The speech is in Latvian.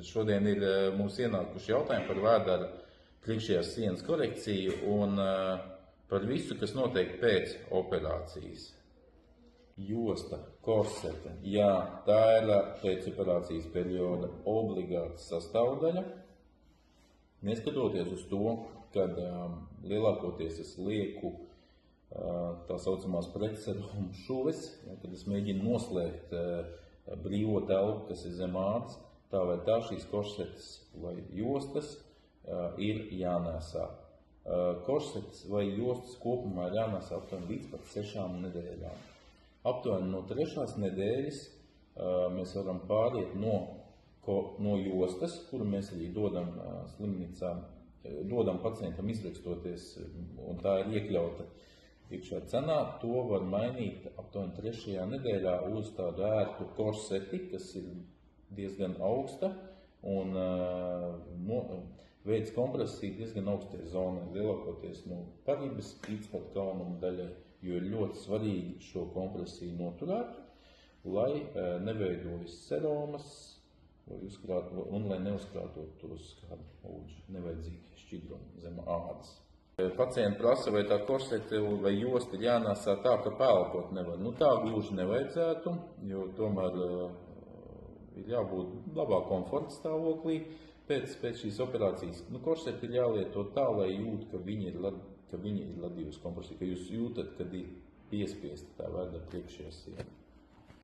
Tad šodien ir mums ienākuši jautājumi par vēdera priekšējās sienas korekciju un par visu, kas notiek pēc operācijas. Josta, korsete, jā, tā ir pēc operācijas perioda obligāta sastāvdaļa. Neskatoties uz to, kad lielākoties es lieku tā saucamās pretserumu šuves, kad es mēģinu noslēgt brīvo telpu, kas ir zem ādas, tā vai tā šīs korsetes vai jostas ir jānēsā. Korsetes vai jostas kopumā ir jānēsā aptuveni līdz pat 6 nedēļām. Aptuveni no 3. nedēļas mēs varam pāriet no jostas, kuru mēs arī dodam slimnīcā, dodam pacientam izrakstoties, un tā ir iekļauta iekšā cenā, to var mainīt aptuveni 3. nedēļā uz tādu ērtu korseti, kas ir diezgan augsta un veids kompresiju diezgan augstajai zonai, lielākoties no paribas līdz pat kaunuma daļai, jo ir ļoti svarīgi šo kompresiju noturēt, lai neveidojas seromas un lai neuzkrātotos kādu nevajadzīgi šķidrumu zem ādas. Pacienti prasa, vai tā korsete vai josta ir jānēsā tā, ka pēlpot nevar. Tā gluži nevajadzētu, jo tomēr ir jābūt labā komforta stāvoklī pēc šīs operācijas. Korsete ir jālieto tā, lai jūt, ka viņa ir ladījusi kompresiju, ka jūs jūtat, kad ir piespiesta tā vēdera priekšējā siena.